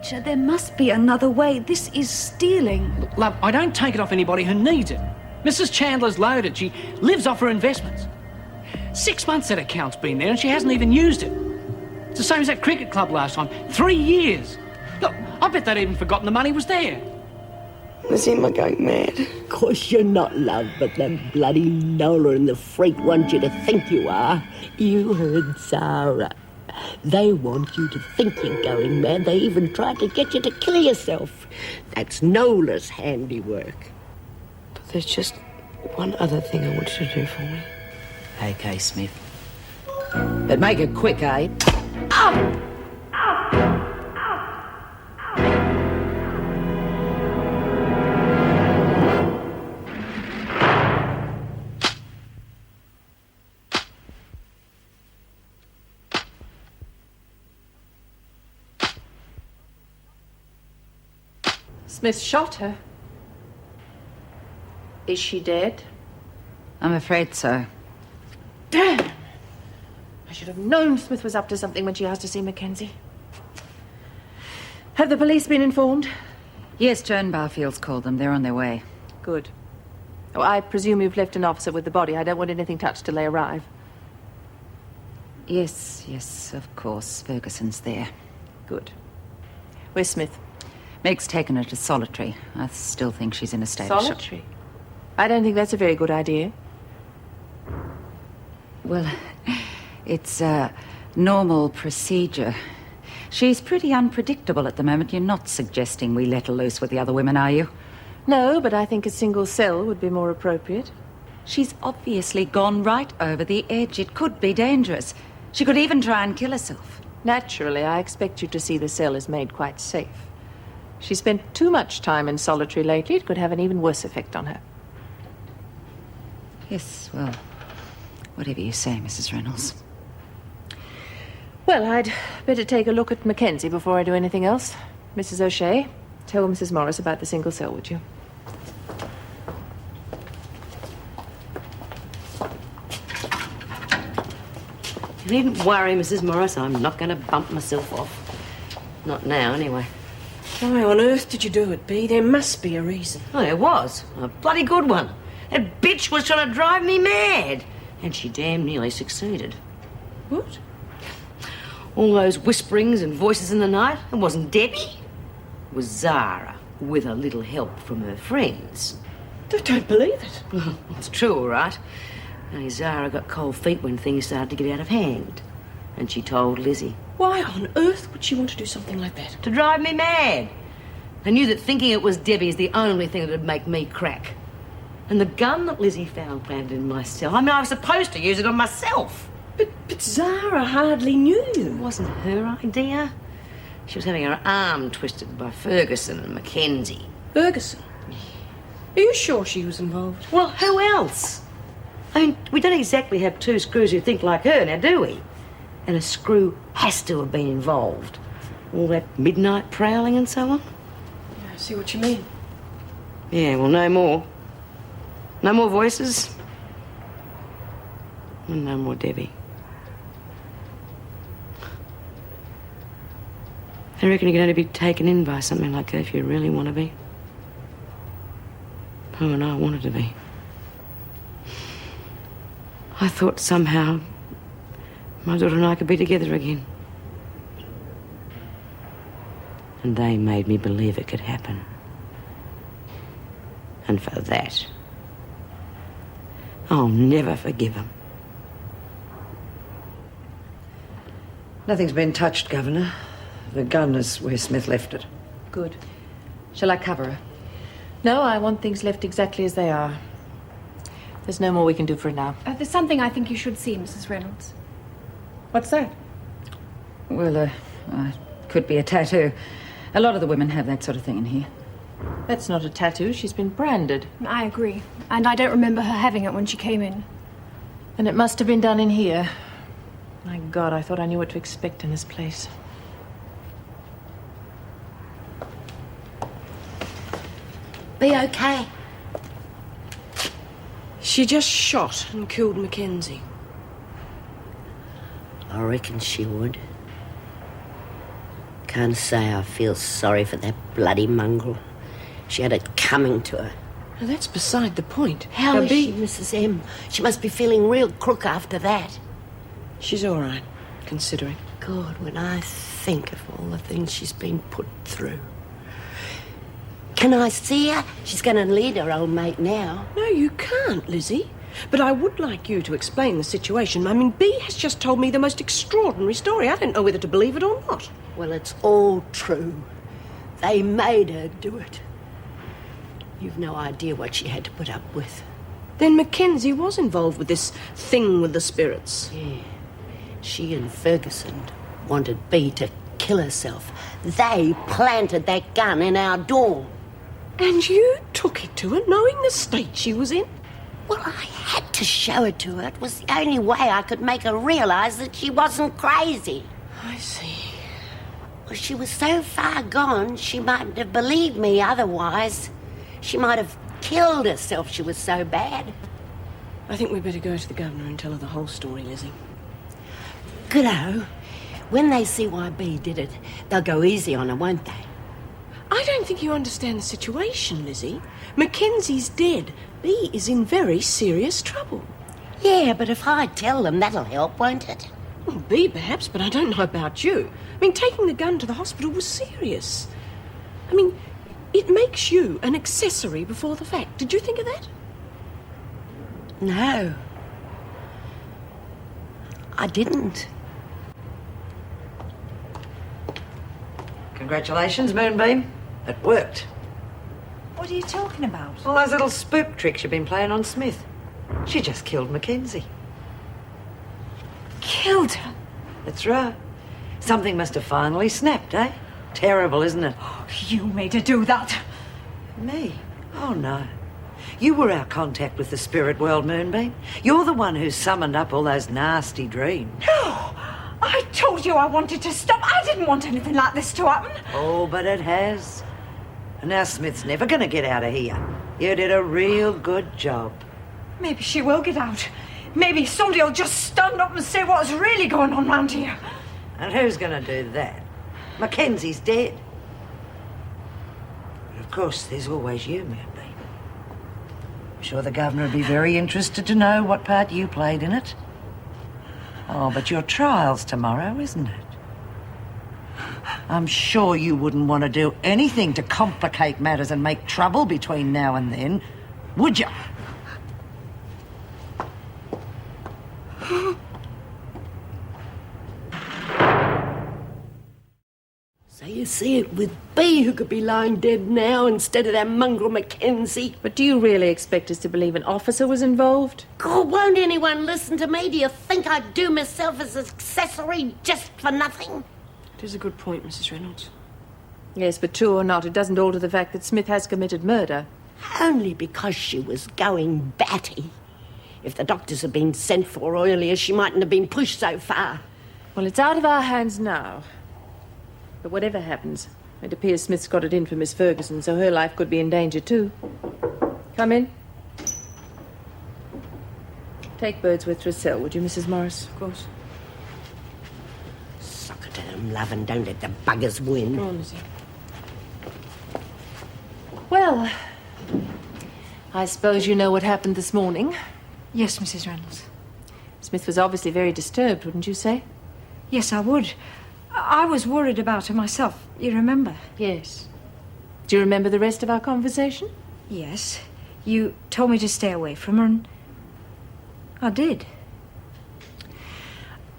teacher. There must be another way. This is stealing. Look, love, I don't take it off anybody who needs it. Mrs. Chandler's loaded. She lives off her investments. 6 months that account's been there and she hasn't even used it. It's the same as that cricket club last time. 3 years. Look, I bet they'd even forgotten the money was there. Lizzie, am I going mad? Of course you're not, love, but the bloody Nola and the freak want you to think you are. You heard Zara. They want you to think you're going mad. They even tried to get you to kill yourself. That's Nola's handiwork. But there's just one other thing I want you to do for me. Okay, Smith. But make it quick, eh? Smith shot her. Is she dead? I'm afraid so. Damn! I should have known Smith was up to something when she asked to see Mackenzie. Have the police been informed? Yes, Joan Barfield's called them. They're on their way. Good. Oh, I presume you've left an officer with the body. I don't want anything touched till they arrive. Yes, of course. Ferguson's there. Good. Where's Smith? Meg's taken her to solitary. I still think she's in a state of shock. Solitary? I don't think that's a very good idea. Well, it's a normal procedure. She's pretty unpredictable at the moment. You're not suggesting we let her loose with the other women, are you? No, but I think a single cell would be more appropriate. She's obviously gone right over the edge. It could be dangerous. She could even try and kill herself. Naturally, I expect you to see the cell is made quite safe. She spent too much time in solitary lately. It could have an even worse effect on her. Yes, well, whatever you say, Mrs. Reynolds. Well, I'd better take a look at Mackenzie before I do anything else. Mrs. O'Shea, tell Mrs. Morris about the single cell, would you? You needn't worry, Mrs. Morris. I'm not going to bump myself off. Not now, anyway. Why on earth did you do it, Bea? There must be a reason. Oh, there was. A bloody good one. That bitch was trying to drive me mad. And she damn nearly succeeded. What? All those whisperings and voices in the night, it wasn't Debbie. It was Zara, with a little help from her friends. I don't believe it. It's true, all right. Only Zara got cold feet when things started to get out of hand. And she told Lizzie. Why on earth would she want to do something like that? To drive me mad. I knew that thinking it was Debbie is the only thing that would make me crack. And the gun that Lizzie found planted in my cell, I mean, I was supposed to use it on myself. But Zara hardly knew you. It wasn't her idea. She was having her arm twisted by Ferguson and Mackenzie. Ferguson? Are you sure she was involved? Well, who else? I mean, we don't exactly have two screws who think like her, now do we? And a screw has to have been involved. All that midnight prowling and so on. Yeah, I see what you mean. Yeah, well, no more. No more voices. And no more Debbie. I reckon you can only be taken in by something like that if you really want to be. Oh, and I wanted to be. I thought somehow my daughter and I could be together again. And they made me believe it could happen. And for that, I'll never forgive them. Nothing's been touched, Governor. The gun is where Smith left it. Good. Shall I cover her? No, I want things left exactly as they are. There's no more we can do for now. There's something I think you should see, Mrs. Reynolds. What's that? Well, could be a tattoo. A lot of the women have that sort of thing in here. That's not a tattoo. She's been branded. I agree. And I don't remember her having it when she came in. And it must have been done in here. My God, I thought I knew what to expect in this place. Be okay. She just shot and killed Mackenzie. I reckon she would. Can't say I feel sorry for that bloody mongrel. She had it coming to her. Now, that's beside the point. How is she, Mrs. M? She must be feeling real crook after that. She's all right, considering. God, when I think of all the things she's been put through. Can I see her? She's going to lead her old mate now. No, you can't, Lizzie. But I would like you to explain the situation. I mean, Bea has just told me the most extraordinary story. I don't know whether to believe it or not. Well, it's all true. They made her do it. You've no idea what she had to put up with. Then Mackenzie was involved with this thing with the spirits. Yeah. She and Ferguson wanted Bea to kill herself. They planted that gun in our dorm. And you took it to her, knowing the state she was in? Well, I had to show it to her. It was the only way I could make her realise that she wasn't crazy. I see. Well, she was so far gone, she mightn't have believed me otherwise. She might have killed herself, she was so bad. I think we better go to the governor and tell her the whole story, Lizzie. Goodo. When they see why Bea did it, they'll go easy on her, won't they? I don't think you understand the situation, Lizzie. Mackenzie's dead. Bea is in very serious trouble. Yeah, but if I tell them, that'll help, won't it? Well, Bea perhaps, but I don't know about you. I mean, taking the gun to the hospital was serious. I mean, it makes you an accessory before the fact. Did you think of that? No. I didn't. Congratulations, Moonbeam. It worked. What are you talking about? All those little spook tricks you've been playing on Smith. She just killed Mackenzie. Killed her? That's right. Something must have finally snapped, eh? Terrible, isn't it? Oh, you made her do that. Me? Oh, no. You were our contact with the spirit world, Moonbeam. You're the one who summoned up all those nasty dreams. No! I told you I wanted to stop. I didn't want anything like this to happen. Oh, but it has. And now Smith's never going to get out of here. You did a real good job. Maybe she will get out. Maybe somebody will just stand up and say what's really going on round here. And who's going to do that? Mackenzie's dead. But of course, there's always you, Moonbeam. I'm sure the governor would be very interested to know what part you played in it. Oh, but your trial's tomorrow, isn't it? I'm sure you wouldn't want to do anything to complicate matters and make trouble between now and then, would you? So you see it with Bea, who could be lying dead now instead of that mongrel Mackenzie. But do you really expect us to believe an officer was involved? God, won't anyone listen to me? Do you think I'd do myself as an accessory just for nothing? It is a good point, Mrs. Reynolds. Yes, but true or not, it doesn't alter the fact that Smith has committed murder. Only because she was going batty. If the doctors had been sent for earlier, she mightn't have been pushed so far. Well, it's out of our hands now. But whatever happens, it appears Smith's got it in for Miss Ferguson, so her life could be in danger too. Come in. Take Birdsworth to a cell, would you, Mrs. Morris? Of course. Suck it to them, love, and don't let the buggers win. Go on, Lizzie. Well, I suppose you know what happened this morning. Yes, Mrs. Reynolds. Smith was obviously very disturbed, wouldn't you say? Yes, I would. I was worried about her myself, you remember? Yes. Do you remember the rest of our conversation? Yes. You told me to stay away from her, and I did.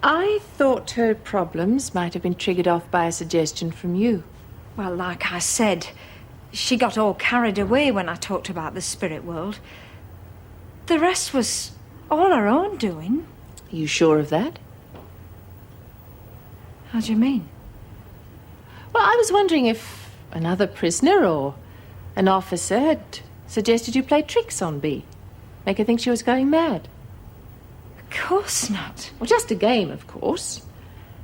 I thought her problems might have been triggered off by a suggestion from you. Well, like I said, she got all carried away when I talked about the spirit world. The rest was all her own doing. Are you sure of that? How do you mean? Well, I was wondering if another prisoner or an officer had suggested you play tricks on Bea. Make her think she was going mad. Of course not. Well, just a game, of course.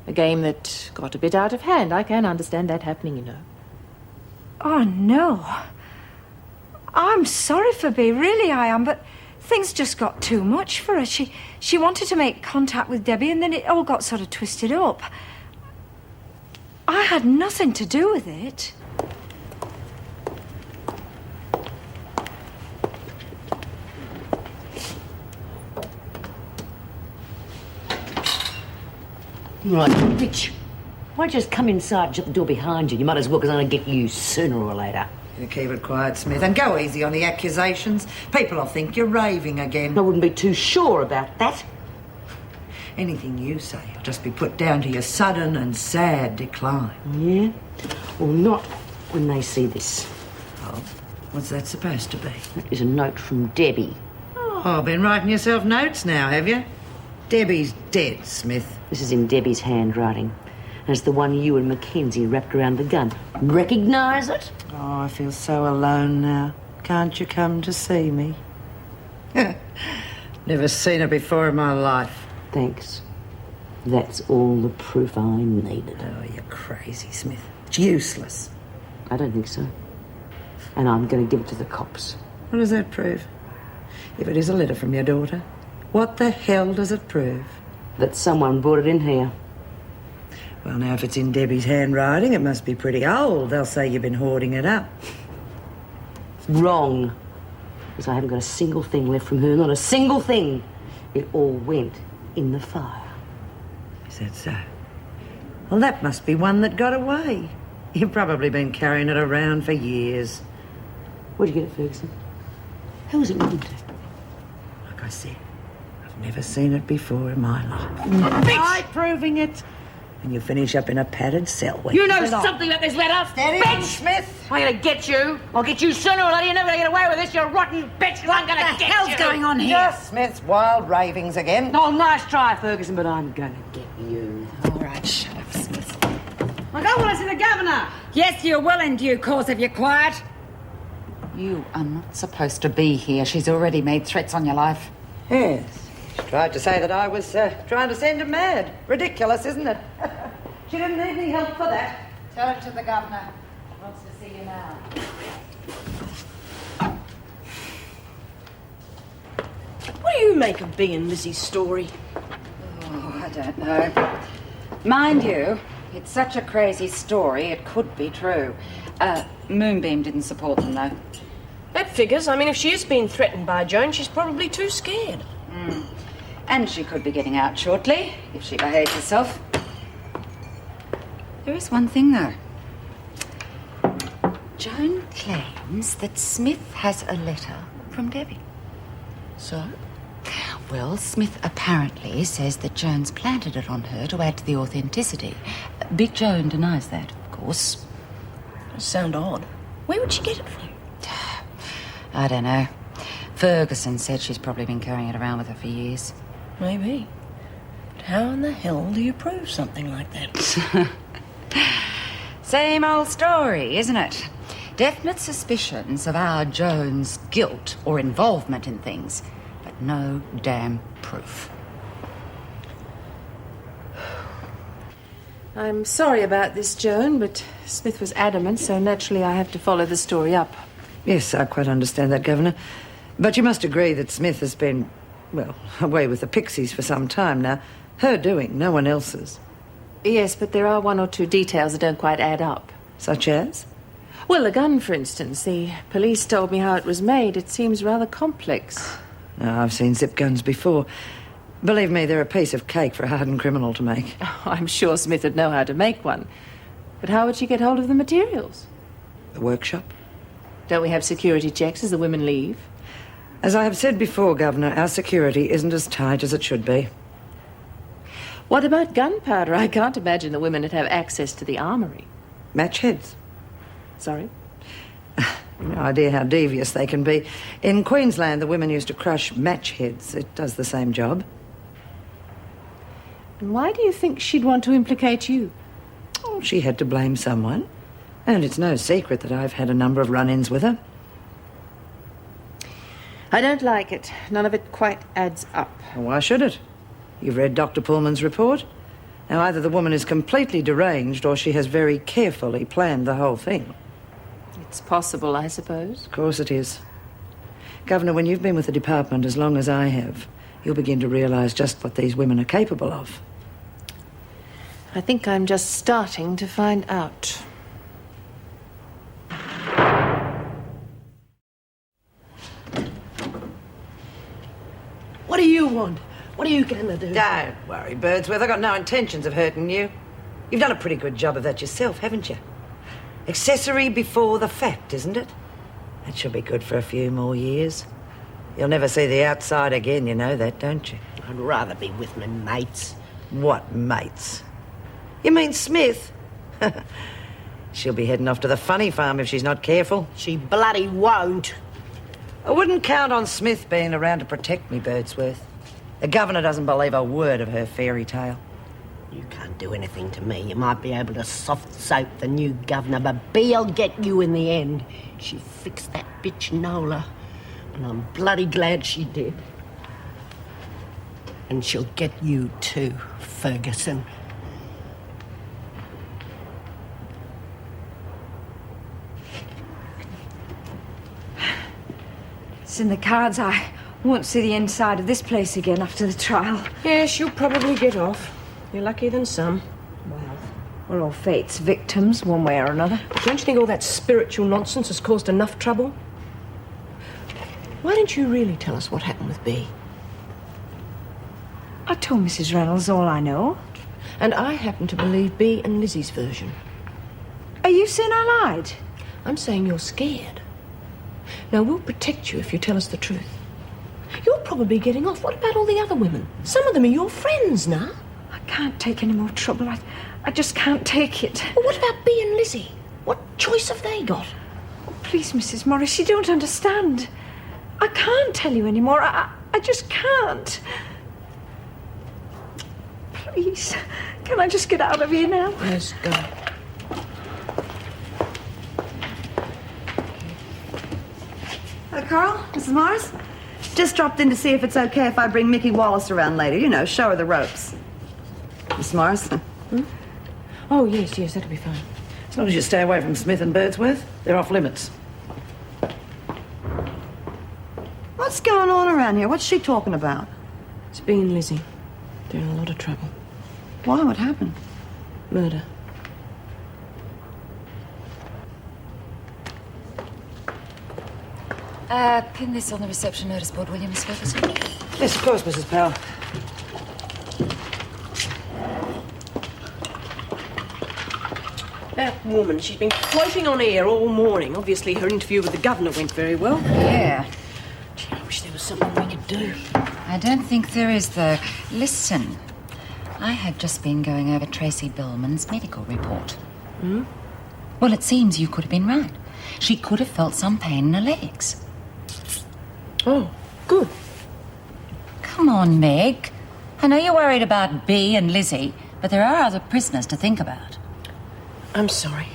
A game that got a bit out of hand. I can understand that happening, you know. Oh, no. I'm sorry for Bea, really I am, but things just got too much for her. She wanted to make contact with Debbie, and then it all got sort of twisted up. I had nothing to do with it. Right, bitch. Why just come inside and shut the door behind you? You might as well, because I'm going to get you sooner or later. You keep it quiet, Smith, and go easy on the accusations. People will think you're raving again. I wouldn't be too sure about that. Anything you say will just be put down to your sudden and sad decline. Yeah? Well, not when they see this. Oh, what's that supposed to be? That is a note from Debbie. Oh, been writing yourself notes now, have you? Debbie's dead, Smith. This is in Debbie's handwriting. And it's the one you and Mackenzie wrapped around the gun. Recognise it? Oh, I feel so alone now. Can't you come to see me? Never seen her before in my life. Thanks. That's all the proof I needed. Oh, you're crazy, Smith. It's useless. I don't think so. And I'm going to give it to the cops. What does that prove? If it is a letter from your daughter, what the hell does it prove? That someone brought it in here. Well, now, if it's in Debbie's handwriting, it must be pretty old. They'll say you've been hoarding it up. Wrong. Because I haven't got a single thing left from her, not a single thing. It all went in the fire. Is that so? Well, that must be one that got away. You've probably been carrying it around for years. Where'd you get it, Ferguson? Who was it written to? Like I said, I've never seen it before in my life. Try proving it. And you finish up in a padded cell. You know something about this letter, Steady bitch! on, Smith. I'm gonna get you. I'll get you sooner or later. You're never gonna get away with this, you rotten bitch. I'm gonna get you. What the hell's going on here? Just Smith's wild ravings again. Oh, nice try, Ferguson, but I'm gonna get you. All right, shut up, Smith. I don't want to see the governor. Yes, you will in due course if you're quiet. You are not supposed to be here. She's already made threats on your life. Yes. She tried to say that I was trying to send him mad. Ridiculous, isn't it? She didn't need any help for that. Tell it to the governor. He wants to see you now. What do you make of being Lizzie's story? Oh, I don't know. Mind you, it's such a crazy story, it could be true. Moonbeam didn't support them, though. That figures. I mean, if she is being threatened by Joan, she's probably too scared. And she could be getting out shortly, if she behaves herself. There is one thing, though. Joan claims that Smith has a letter from Debbie. So? Well, Smith apparently says that Joan's planted it on her to add to the authenticity. Big Joan denies that, of course. Does sound odd. Where would she get it from? I don't know. Ferguson said she's probably been carrying it around with her for years. Maybe. But how in the hell do you prove something like that? Same old story, isn't it? Definite suspicions of our Joan's guilt or involvement in things, but no damn proof. I'm sorry about this, Joan, but Smith was adamant, so naturally I have to follow the story up. Yes, I quite understand that, Governor. But you must agree that Smith has been, well, away with the Pixies for some time now. Her doing, no one else's. Yes, but there are one or two details that don't quite add up. Such as? Well, the gun, for instance. The police told me how it was made. It seems rather complex. No, I've seen zip guns before. Believe me, they're a piece of cake for a hardened criminal to make. Oh, I'm sure Smith would know how to make one. But how would she get hold of the materials? The workshop? Don't we have security checks as the women leave? As I have said before, Governor, our security isn't as tight as it should be. What about gunpowder? I can't imagine the women would have access to the armory. Match heads. Sorry? No idea how devious they can be. In Queensland, the women used to crush match heads. It does the same job. And why do you think she'd want to implicate you? Oh, she had to blame someone. And it's no secret that I've had a number of run-ins with her. I don't like it. None of it quite adds up. Well, why should it? You've read Dr. Pullman's report. Now, either the woman is completely deranged or she has very carefully planned the whole thing. It's possible, I suppose. Of course it is. Governor, when you've been with the department as long as I have, you'll begin to realise just what these women are capable of. I think I'm just starting to find out. What do you want? What are you going to do? Don't worry, Birdsworth. I've got no intentions of hurting you. You've done a pretty good job of that yourself, haven't you? Accessory before the fact, isn't it? That should be good for a few more years. You'll never see the outside again, you know that, don't you? I'd rather be with my mates. What mates? You mean Smith? She'll be heading off to the funny farm if she's not careful. She bloody won't. I wouldn't count on Smith being around to protect me, Birdsworth. The governor doesn't believe a word of her fairy tale. You can't do anything to me. You might be able to soft soap the new governor, but Bee'll get you in the end. She fixed that bitch Nola, and I'm bloody glad she did. And she'll get you too, Ferguson. It's in the cards. I won't see the inside of this place again after the trial. Yes, you'll probably get off. You're luckier than some. Well, we're all fate's victims, one way or another. Don't you think all that spiritual nonsense has caused enough trouble? Why don't you really tell us what happened with Bea? I told Mrs. Reynolds all I know. And I happen to believe Bea and Lizzie's version. Are you saying I lied? I'm saying you're scared. Now, we'll protect you if you tell us the truth. You're probably getting off. What about all the other women? Some of them are your friends now. I can't take any more trouble. I just can't take it. Well, what about Bea and Lizzie? What choice have they got? Oh, please, Mrs. Morris, you don't understand. I can't tell you anymore. I just can't. Please, can I just get out of here now? Let's go. Carl, Mrs. Morris? Just dropped in to see if it's okay if I bring Mickey Wallace around later. You know, show her the ropes. Miss Morris? Oh, yes, that'll be fine. As long as you stay away from Smith and Birdsworth, they're off limits. What's going on around here? What's she talking about? It's Bea and Lizzie. They're in a lot of trouble. Why? What happened? Murder. Pin this on the reception notice board, will you, Miss Ferguson? Yes, of course, Mrs. Powell. That woman, she's been floating on air all morning. Obviously, her interview with the governor went very well. Yeah. Gee, I wish there was something we could do. I don't think there is, though. Listen, I have just been going over Tracy Bellman's medical report. Hmm? Well, it seems you could have been right. She could have felt some pain in her legs. Oh, good. Come on, Meg. I know you're worried about Bea and Lizzie, but there are other prisoners to think about. I'm sorry.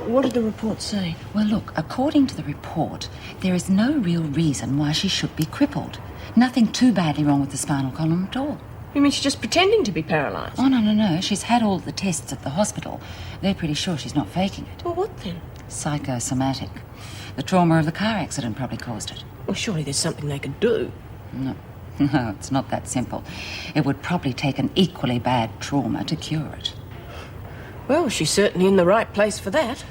What did the report say? Well, look, according to the report, there is no real reason why she should be crippled. Nothing too badly wrong with the spinal column at all. You mean she's just pretending to be paralysed? Oh, no. She's had all the tests at the hospital. They're pretty sure she's not faking it. Well, what then? Psychosomatic. The trauma of the car accident probably caused it. Well, surely there's something they could do. No, it's not that simple. It would probably take an equally bad trauma to cure it. Well, she's certainly in the right place for that.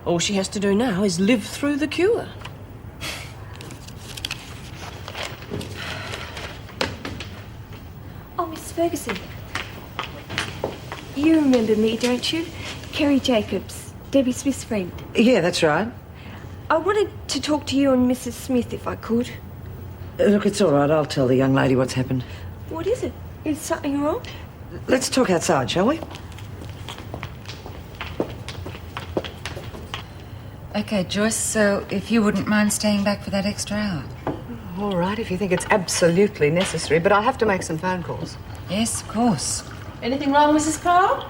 All she has to do now is live through the cure. Oh, Miss Ferguson. You remember me, don't you? Kerry Jacobs, Debbie Smith's friend. Yeah, that's right. I wanted to talk to you and Mrs. Smith if I could. Look, it's all right. I'll tell the young lady what's happened. What is it? Is something wrong? Let's talk outside, shall we? Okay, Joyce, so if you wouldn't mind staying back for that extra hour. All right, if you think it's absolutely necessary, but I'll have to make some phone calls. Yes, of course. Anything wrong, Mrs. Powell?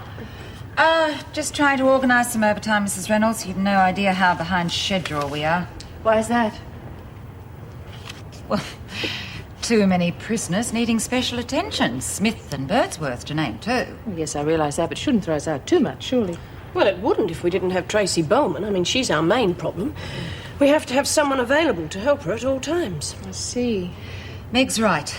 Just trying to organise some overtime, Mrs. Reynolds. You've no idea how behind schedule we are. Why is that? Well, too many prisoners needing special attention. Smith and Birdsworth to name two. Yes, I realise that, but shouldn't throw us out too much, surely. Well, it wouldn't if we didn't have Tracy Bellman. I mean, she's our main problem. We have to have someone available to help her at all times. I see. Meg's right.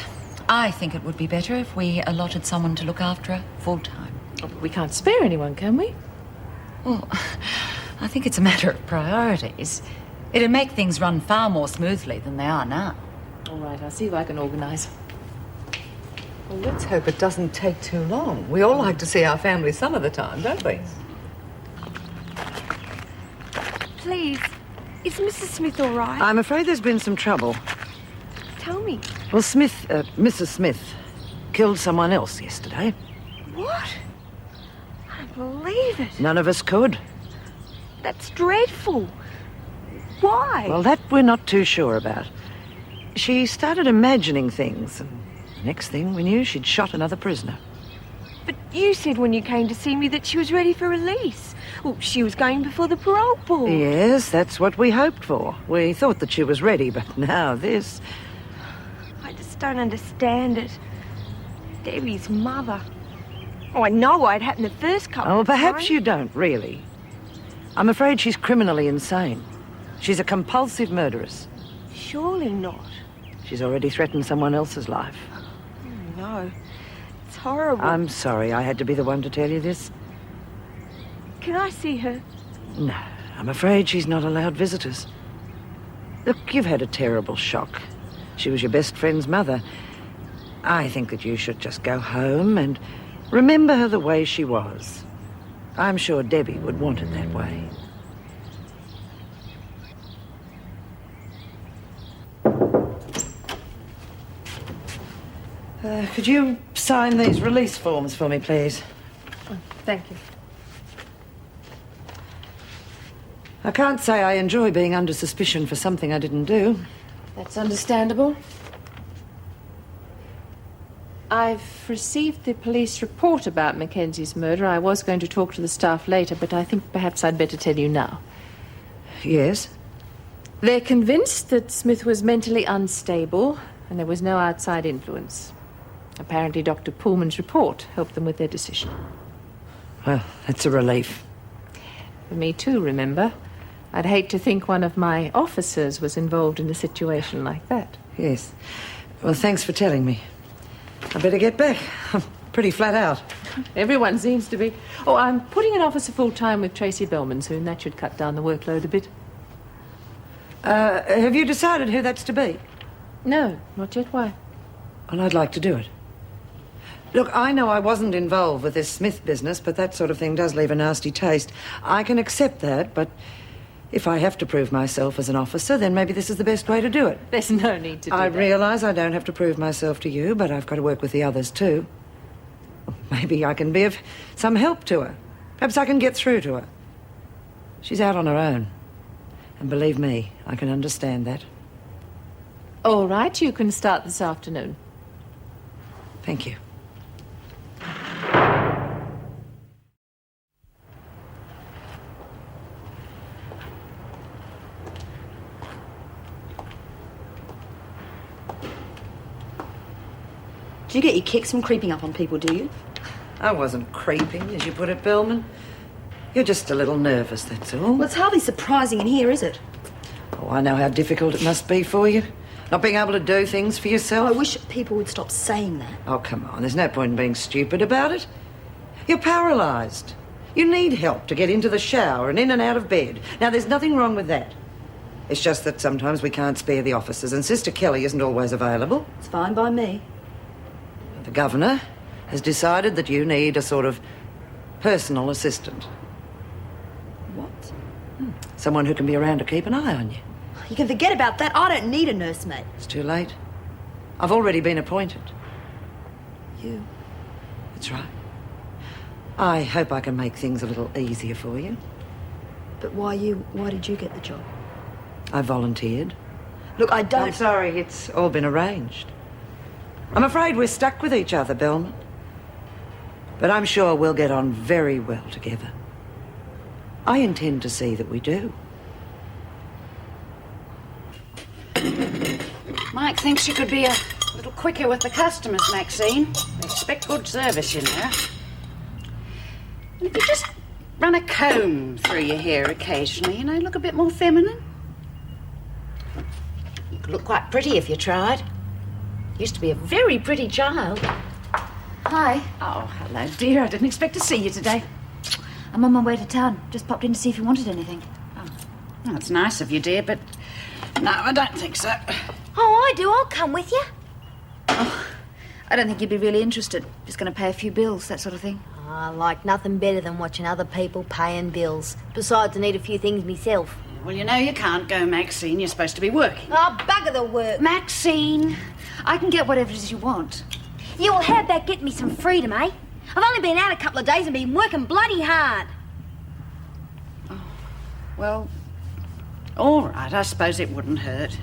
I think it would be better if we allotted someone to look after her full time. We can't spare anyone, can we? Well, I think it's a matter of priorities. It'd make things run far more smoothly than they are now. All right, I'll see if I can organise. Well, let's hope it doesn't take too long. We all like to see our family some of the time, don't we? Please, is Mrs. Smith all right? I'm afraid there's been some trouble. Tell me. Well, Mrs. Smith killed someone else yesterday. What? I don't believe it. None of us could. That's dreadful. Why? Well, that we're not too sure about. She started imagining things, and the next thing we knew, she'd shot another prisoner. But you said when you came to see me that she was ready for release. Well, she was going before the parole board. Yes, that's what we hoped for. We thought that she was ready, but now this... I just don't understand it. Debbie's mother. Oh, I know why it happened the first couple Oh, of perhaps times. you don't, really. I'm afraid she's criminally insane. She's a compulsive murderess. Surely not. She's already threatened someone else's life. Oh, no. It's horrible. I'm sorry I had to be the one to tell you this. Can I see her? No, I'm afraid she's not allowed visitors. Look, you've had a terrible shock. She was your best friend's mother. I think that you should just go home and remember her the way she was. I'm sure Debbie would want it that way. Could you sign these release forms for me, please? Oh, thank you. I can't say I enjoy being under suspicion for something I didn't do. That's understandable. I've received the police report about Mackenzie's murder. I was going to talk to the staff later, but I think perhaps I'd better tell you now. Yes? They're convinced that Smith was mentally unstable and there was no outside influence. Apparently Dr. Pullman's report helped them with their decision. Well, that's a relief. For me too, remember? I'd hate to think one of my officers was involved in a situation like that. Yes. Well, thanks for telling me. I better get back. I'm pretty flat out. Everyone seems to be. Oh, I'm putting an officer full-time with Tracy Bellman soon. That should cut down the workload a bit. Have you decided who that's to be? No, not yet. Why? Well, I'd like to do it. Look, I know I wasn't involved with this Smith business, but that sort of thing does leave a nasty taste. I can accept that, but if I have to prove myself as an officer, then maybe this is the best way to do it. There's no need to do I that. realise I don't have to prove myself to you, but I've got to work with the others too. Maybe I can be of some help to her. Perhaps I can get through to her. She's out on her own. And believe me, I can understand that. All right, you can start this afternoon. Thank you. Do you get your kicks from creeping up on people, do you? I wasn't creeping, as you put it, Bellman. You're just a little nervous, that's all. Well, it's hardly surprising in here, is it? Oh, I know how difficult it must be for you. Not being able to do things for yourself. I wish people would stop saying that. Oh, come on. There's no point in being stupid about it. You're paralysed. You need help to get into the shower and in and out of bed. Now, there's nothing wrong with that. It's just that sometimes we can't spare the officers, and Sister Kelly isn't always available. It's fine by me. The Governor has decided that you need a sort of personal assistant. What? Someone who can be around to keep an eye on you. You can forget about that. I don't need a nursemaid. It's too late. I've already been appointed. You? That's right. I hope I can make things a little easier for you. But why you? Why did you get the job? I volunteered. Look, I don't... I'm sorry, it's all been arranged. I'm afraid we're stuck with each other, Bellman. But I'm sure we'll get on very well together. I intend to see that we do. Mike thinks you could be a little quicker with the customers, Maxine. They expect good service, you know. And if you just run a comb through your hair occasionally, you know, look a bit more feminine. You could look quite pretty if you tried. Used to be a very pretty child. Hi. Oh, hello, dear. I didn't expect to see you today. I'm on my way to town. Just popped in to see if you wanted anything. Oh, that's nice of you, dear, but no, I don't think so. Oh, I do. I'll come with you. Oh, I don't think you'd be really interested. Just going to pay a few bills, that sort of thing. I like nothing better than watching other people paying bills. Besides, I need a few things myself. Well, you know you can't go, Maxine. You're supposed to be working. Oh, bugger the work. Maxine, I can get whatever it is you want. Yeah, well, how'd that get me some freedom, eh? I've only been out a couple of days and been working bloody hard. Well, all right. I suppose it wouldn't hurt.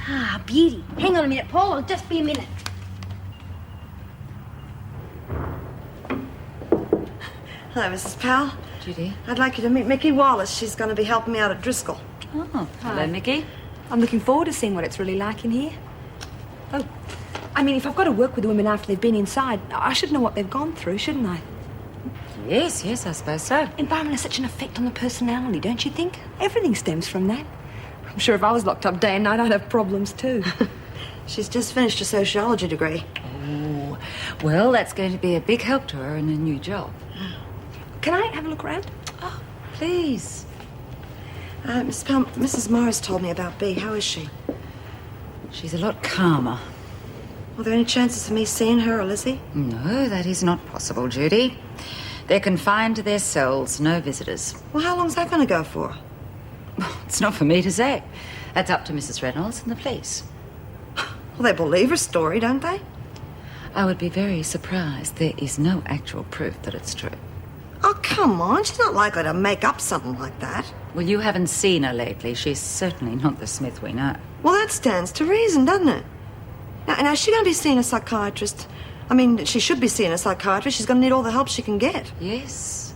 Ah, beauty. Hang on a minute, Paul. I'll just be a minute. Hello, Mrs. Powell. Judy. I'd like you to meet Mickey Wallace. She's going to be helping me out at Driscoll. Oh, hello, Mickey. I'm looking forward to seeing what it's really like in here. Oh, I mean, if I've got to work with the women after they've been inside, I should know what they've gone through, shouldn't I? Yes, I suppose so. Environment has such an effect on the personality, don't you think? Everything stems from that. I'm sure if I was locked up day and night, I'd have problems too. She's just finished a sociology degree. Oh, well, that's going to be a big help to her in a new job. Can I have a look around? Oh, please. Mrs. Powell, Mrs. Morris told me about Bea. How is she? She's a lot calmer. Are there any chances of me seeing her or Lizzie? No, that is not possible, Judy. They're confined to their cells, no visitors. Well, how long's that going to go for? It's not for me to say. That's up to Mrs. Reynolds and the police. Well, they believe her story, don't they? I would be very surprised. There is no actual proof that it's true. Oh, come on. She's not likely to make up something like that. Well, you haven't seen her lately. She's certainly not the Smith we know. Well, that stands to reason, doesn't it? Now is she going to be seeing a psychiatrist? I mean, she should be seeing a psychiatrist. She's going to need all the help she can get. Yes,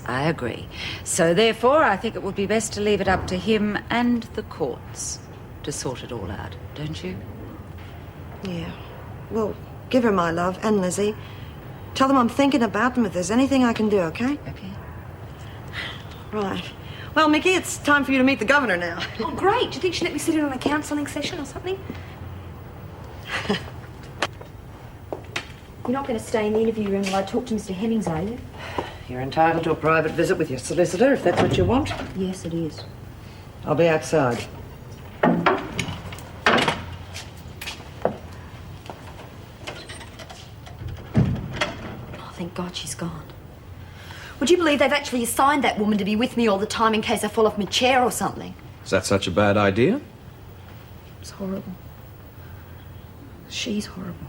I agree. So, therefore, I think it would be best to leave it up to him and the courts to sort it all out, don't you? Yeah. Well, give her my love, and Lizzie. Tell them I'm thinking about them if there's anything I can do, okay? Okay. Right. Well, Mickey, it's time for you to meet the governor now. Oh, great. Do you think she'd let me sit in on a counselling session or something? You're not going to stay in the interview room while I talk to Mr. Hemmings, are you? You're entitled to a private visit with your solicitor, if that's what you want. Yes, it is. I'll be outside. Oh, thank God she's gone. Would you believe they've actually assigned that woman to be with me all the time in case I fall off my chair or something? Is that such a bad idea? It's horrible. She's horrible.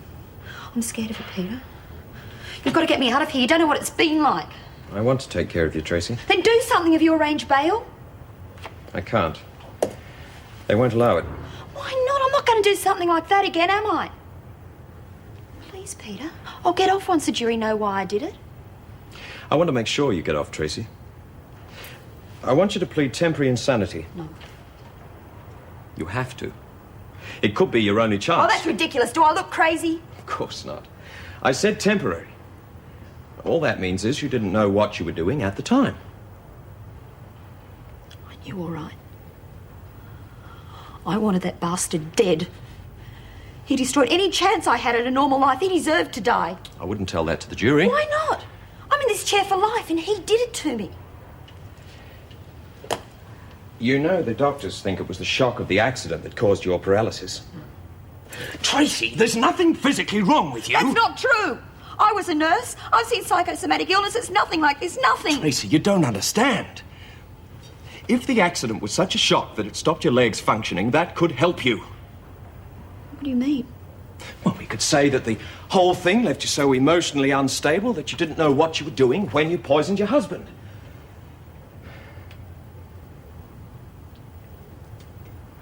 I'm scared of her, Peter. You've got to get me out of here. You don't know what it's been like. I want to take care of you, Tracy. Then do something. Have you arranged bail? I can't. They won't allow it. Why not? I'm not going to do something like that again, am I? Please, Peter. I'll get off once the jury know why I did it. I want to make sure you get off, Tracy. I want you to plead temporary insanity. No. You have to. It could be your only chance. Oh, that's ridiculous. Do I look crazy? Of course not. I said temporary. All that means is you didn't know what you were doing at the time. I knew all right. I wanted that bastard dead. He destroyed any chance I had at a normal life. He deserved to die. I wouldn't tell that to the jury. Why not? I'm in this chair for life, and he did it to me. You know the doctors think it was the shock of the accident that caused your paralysis. Tracy, there's nothing physically wrong with you. That's not true. I was a nurse. I've seen psychosomatic illness. It's nothing like this. Nothing. Tracy, you don't understand. If the accident was such a shock that it stopped your legs functioning, that could help you. What do you mean? Well, we could say that the whole thing left you so emotionally unstable that you didn't know what you were doing when you poisoned your husband.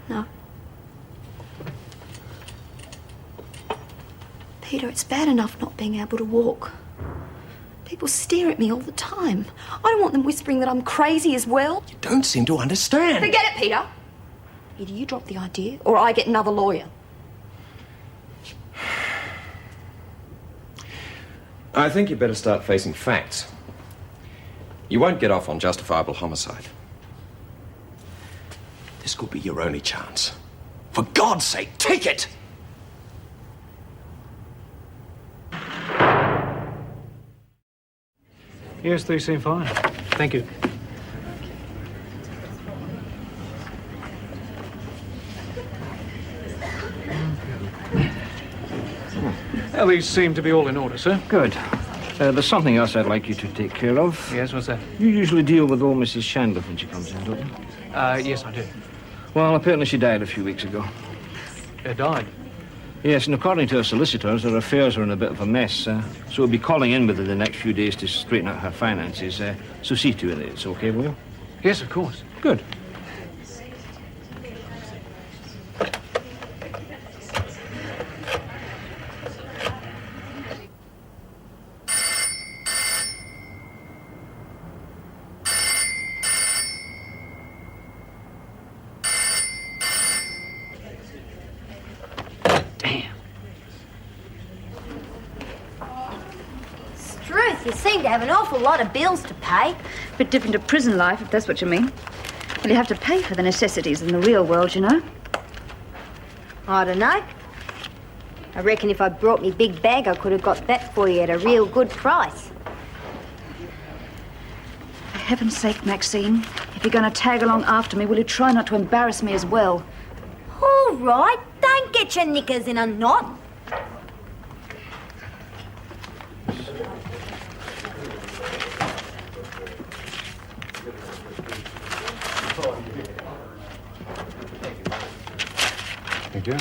No. Peter, it's bad enough not being able to walk. People stare at me all the time. I don't want them whispering that I'm crazy as well. You don't seem to understand. Forget it, Peter. Either you drop the idea or I get another lawyer. I think you better start facing facts. You won't get off on justifiable homicide. This could be your only chance. For God's sake, take it! Yes, they seem fine. Thank you. Well, these seem to be all in order, sir. Good. There's something else I'd like you to take care of. Yes, what's that? You usually deal with old Mrs. Chandler when she comes in, don't you? Yes, I do. Well, apparently she died a few weeks ago. Died? Yes, and according to her solicitors, her affairs are in a bit of a mess. So we'll be calling in within the next few days to straighten out her finances. So see to it it's okay, will you? Yes, of course. Good. You seem to have an awful lot of bills to pay. Bit different to prison life, if that's what you mean. Well, you have to pay for the necessities in the real world, you know. I don't know. I reckon if I brought me big bag, I could have got that for you at a real good price. For heaven's sake, Maxine, if you're going to tag along after me, will you try not to embarrass me as well? All right, don't get your knickers in a knot. Thank you.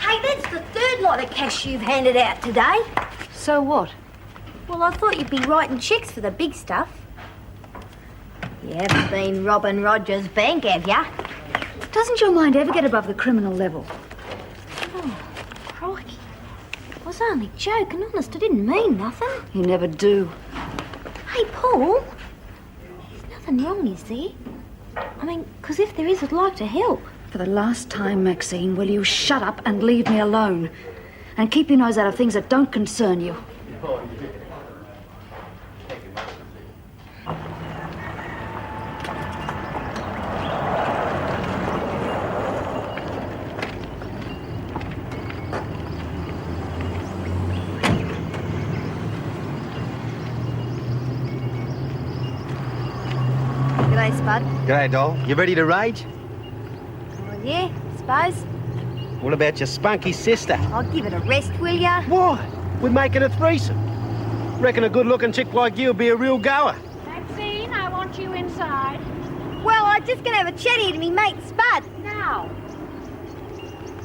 Hey, that's the third lot of cash you've handed out today. So what? Well, I thought you'd be writing checks for the big stuff. You haven't been robbing Rodgers' bank, have ya? Doesn't your mind ever get above the criminal level? Oh, crikey. I was only joking, honest. I didn't mean nothing. You never do. Hey, Paul. There's nothing wrong, is there? I mean, because if there is, I'd like to help. For the last time, Maxine, will you shut up and leave me alone? And keep your nose out of things that don't concern you. G'day, Spud. G'day, doll. You ready to rage? Well, yeah, suppose. What about your spunky sister? I'll give it a rest, will ya? Why? We're making a threesome. Reckon a good-looking chick like you'll be a real goer. Maxine, I want you inside. Well, I'm just going to have a chatty to me mate, Spud. Now.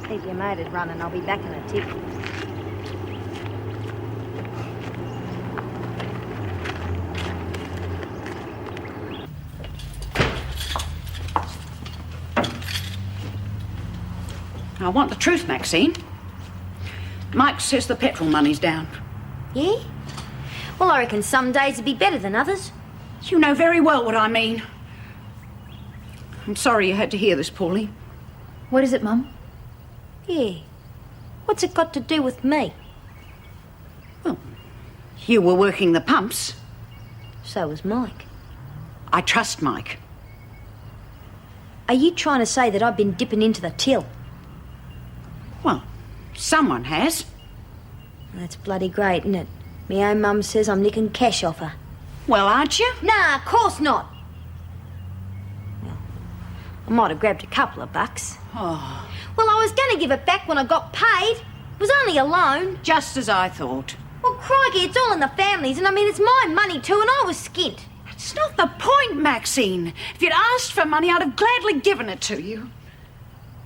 Keep your motors running. I'll be back in a tick. I want the truth, Maxine. Mike says the petrol money's down. Yeah? Well, I reckon some days would be better than others. You know very well what I mean. I'm sorry you had to hear this, Paulie. What is it, Mum? Yeah. What's it got to do with me? Well, you were working the pumps. So was Mike. I trust Mike. Are you trying to say that I've been dipping into the till? Well, someone has. That's bloody great, isn't it? Me own mum says I'm nicking cash off her. Well, aren't you? Nah, of course not. Well, I might have grabbed a couple of bucks. Oh. Well, I was going to give it back when I got paid. It was only a loan. Just as I thought. Well, crikey, it's all in the families, and I mean, it's my money too, and I was skint. That's not the point, Maxine. If you'd asked for money, I'd have gladly given it to you.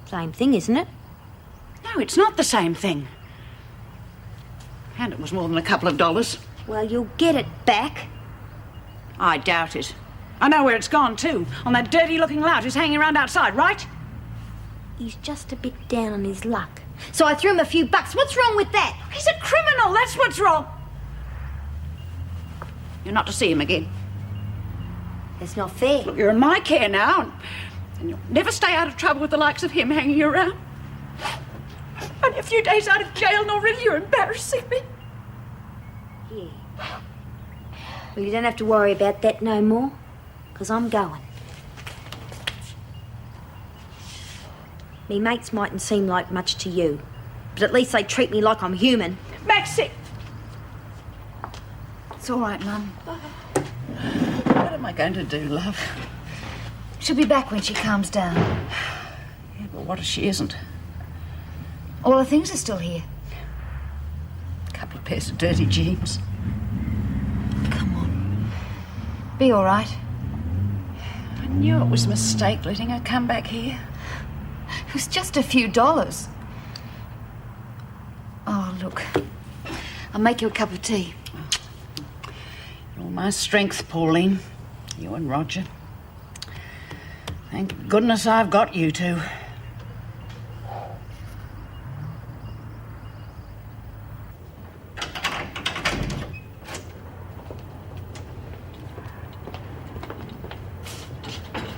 Same thing, isn't it? No, it's not the same thing. And it was more than a couple of dollars. Well, you'll get it back. I doubt it. I know where it's gone, too. On that dirty-looking lout who's hanging around outside, right? He's just a bit down on his luck. So I threw him a few bucks. What's wrong with that? He's a criminal, that's what's wrong. You're not to see him again. It's not fair. Look, you're in my care now, and you'll never stay out of trouble with the likes of him hanging around. Only a few days out of jail and already you're embarrassing me. Yeah. Well, you don't have to worry about that no more, because I'm going. Me mates mightn't seem like much to you, but at least they treat me like I'm human. Maxie! It's all right, Mum. What am I going to do, love? She'll be back when she calms down. Yeah, but what if she isn't? All her things are still here. A couple of pairs of dirty jeans. Be all right. I knew it was a mistake letting her come back here. It was just a few dollars. Oh, look. I'll make you a cup of tea. You're my strength, Pauline. You and Roger. Thank goodness I've got you two.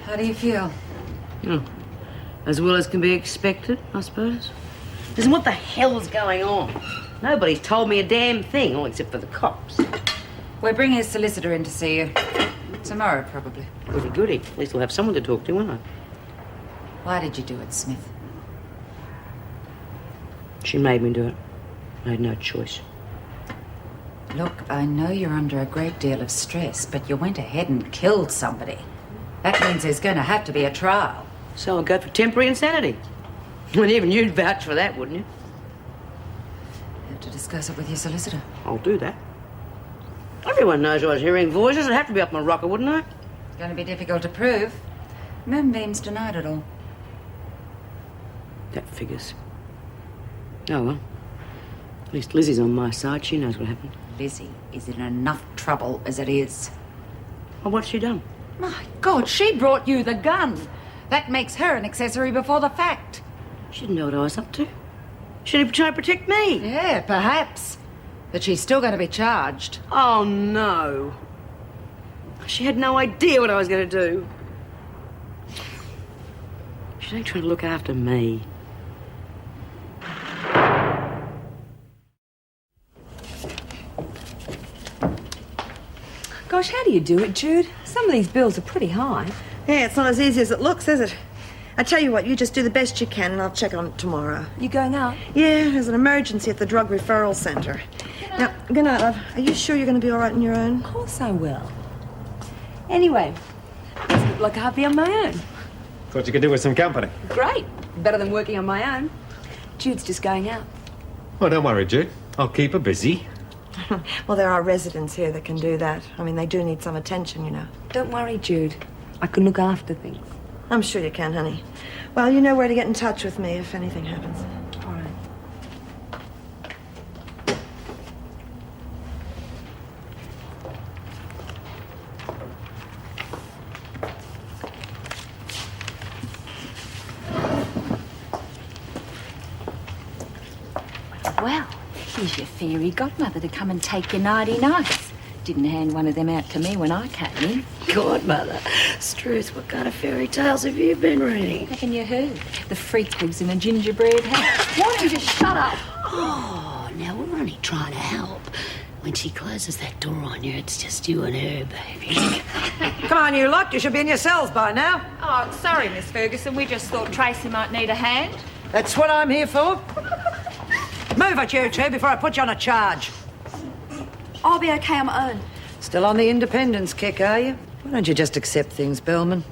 How do you feel? As well as can be expected, I suppose. Listen, what the hell's going on? Nobody's told me a damn thing, all except for the cops. We're bringing his solicitor in to see you. Tomorrow, probably. Goody, goody. At least we'll have someone to talk to, won't I? Why did you do it, Smith? She made me do it. I had no choice. Look, I know you're under a great deal of stress, but you went ahead and killed somebody. That means there's going to have to be a trial. So I'll go for temporary insanity. And even you'd vouch for that, wouldn't you? You have to discuss it with your solicitor. I'll do that. Everyone knows I was hearing voices. I'd have to be up my rocker, wouldn't I? It's going to be difficult to prove. Moonbeam's denied it all. That figures. Oh, well. At least Lizzie's on my side. She knows what happened. Lizzie is in enough trouble as it is. Well, what's she done? My God, she brought you the gun. That makes her an accessory before the fact. She didn't know what I was up to. Should he try to protect me? Yeah, perhaps. But she's still going to be charged. Oh, no. She had no idea what I was going to do. She ain't trying to look after me. Gosh, how do you do it, Jude? Some of these bills are pretty high. Yeah, it's not as easy as it looks, is it? I tell you what, you just do the best you can and I'll check on it tomorrow. You going out? Yeah, there's an emergency at the drug referral centre. Now, good night, love. Are you sure you're going to be all right on your own? Of course I will. Anyway, it's look like I'll be on my own. Thought you could do with some company. Great. Better than working on my own. Jude's just going out. Well, don't worry, Jude. I'll keep her busy. Well, there are residents here that can do that. I mean, they do need some attention, you know. Don't worry, Jude. I can look after things. I'm sure you can, honey. Well, you know where to get in touch with me if anything happens. All right. Well, here's your fairy godmother to come and take your nighty nights. Didn't hand one of them out to me when I came in. Godmother, Struth, what kind of fairy tales have you been reading? Haven't you heard? The freak lives in a gingerbread house. Why don't you just shut up? Oh, now we're only trying to help. When she closes that door on you, it's just you and her, baby. Come on, you lot. You should be in your cells by now. Oh, sorry, Miss Ferguson. We just thought Tracy might need a hand. That's what I'm here for. Move it, you two, before I put you on a charge. I'll be okay on my own. Still on the independence kick, are you? Why don't you just accept things, Bellman?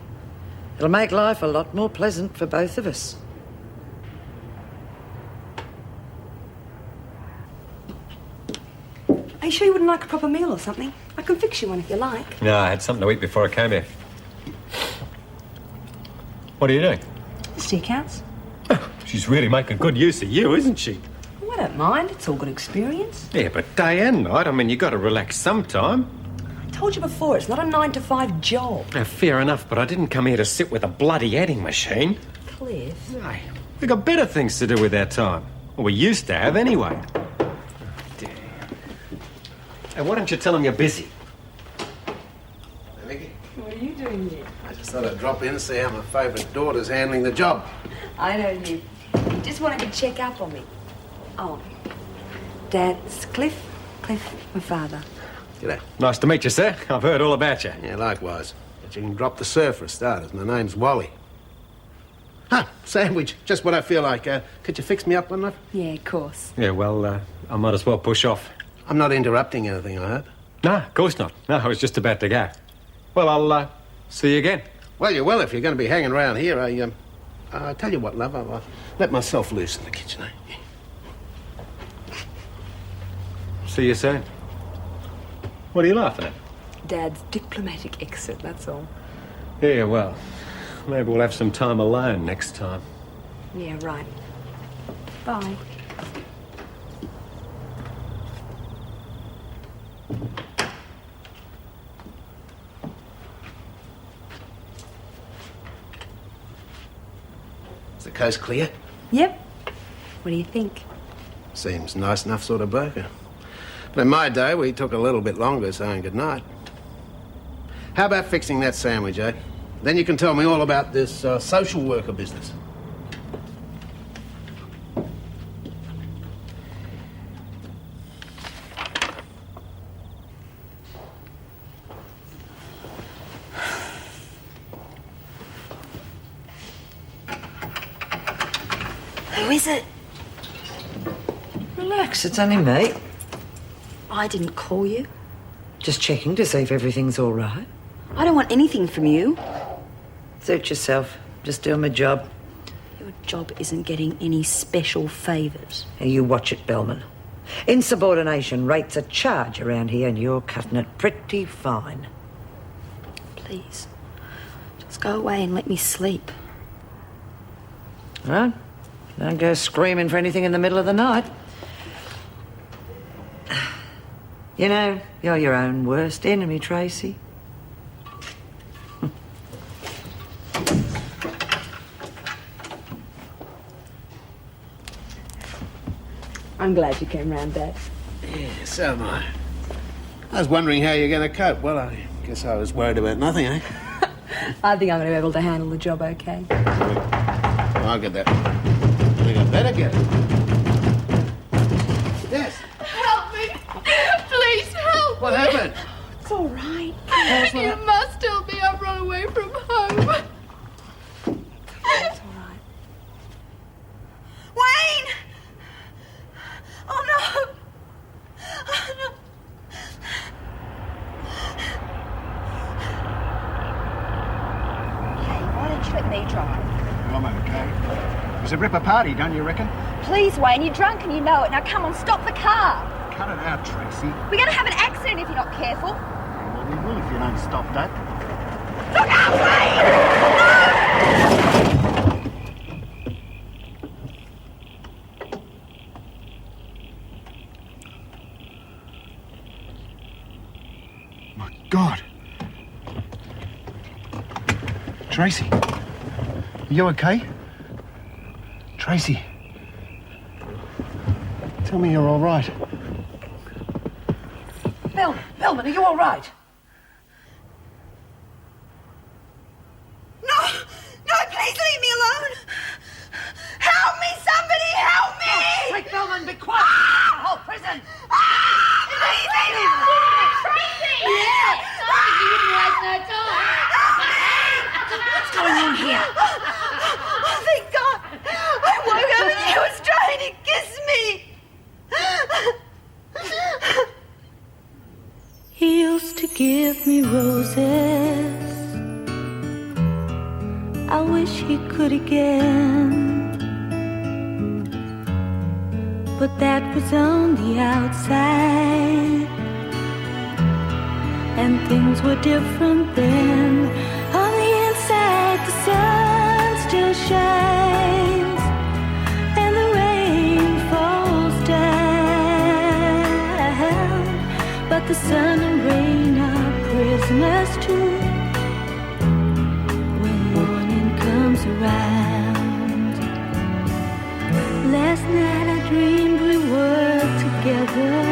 It'll make life a lot more pleasant for both of us. Are you sure you wouldn't like a proper meal or something? I can fix you one if you like. No, I had something to eat before I came here. What are you doing? She counts. She's really making good use of you, isn't she? Oh, I don't mind. It's all good experience. Yeah, but day and night, I mean, you got to relax sometime. I told you before, it's not a 9-to-5 job. Fair enough, but I didn't come here to sit with a bloody adding machine. Cliff. Hey, we got better things to do with our time. Well, we used to have anyway. Hey, why don't you tell them you're busy? Maggie, What are you doing here? I just thought I'd drop in and see how my favourite daughter's handling the job. I know you. Just wanted to check up on me. Oh, Dad's Cliff. Cliff, my father. G'day. Nice to meet you, sir. I've heard all about you. Yeah, likewise. But you can drop the surf for a start, as my name's Wally. Ah, sandwich. Just what I feel like. Could you fix me up one, love? Yeah, of course. Yeah, well, I might as well push off. I'm not interrupting anything, I hope. No, of course not. No, I was just about to go. Well, I'll see you again. Well, you will if you're going to be hanging around here. I tell you what, love, I'll let myself loose in the kitchen, eh? See you soon. What are you laughing at? Dad's diplomatic exit, that's all. Yeah, well, maybe we'll have some time alone next time. Yeah, right. Bye. Is the coast clear? Yep. What do you think? Seems nice enough sort of broker. But in my day, we took a little bit longer saying goodnight. How about fixing that sandwich, eh? Then you can tell me all about this social worker business. Who is it? Relax, it's only me. I didn't call you. Just checking to see if everything's all right. I don't want anything from you. Suit yourself. Just doing my job. Your job isn't getting any special favours. Now you watch it, Bellman. Insubordination rates a charge around here, and you're cutting it pretty fine. Please, just go away and let me sleep. Right? Don't go screaming for anything in the middle of the night. You know, you're your own worst enemy, Tracy. I'm glad you came round, Dad. Yeah, so am I. I was wondering how you're going to cope. Well, I guess I was worried about nothing, eh? I think I'm going to be able to handle the job okay. I'll get that. I think I better get it. Yes. Help me! Please help What me! happened? It's all right. You must help me. I've run away from home. It's all right. Wayne! Oh, no! Oh, no! Why don't you let me drive? I'm okay. It was a ripper party, don't you reckon? Please, Wayne, you're drunk and you know it. Now come on, stop the car. Cut it out, Tracy. We're going to have an accident if you're not careful. Well, we will if you don't stop that. Look out, Wayne! My God. Tracy, are you okay? Tracy, tell me you're all right. Bellman, are you all right? No! No, please leave me alone! Help me, somebody help me! Oh, quick, Bellman, be quiet! The whole prison! Leave me alone! Tracy! Yeah! Sorry, you wouldn't waste no time. What's going on here? Oh, thank God! I woke up and he was trying to kiss me! He used to give me roses. I wish he could again. But that was on the outside, and things were different then. On the inside, the sun still shines, and the rain falls down. But the sun and rain are prisoners too when morning comes around. Last night I dreamed we were together,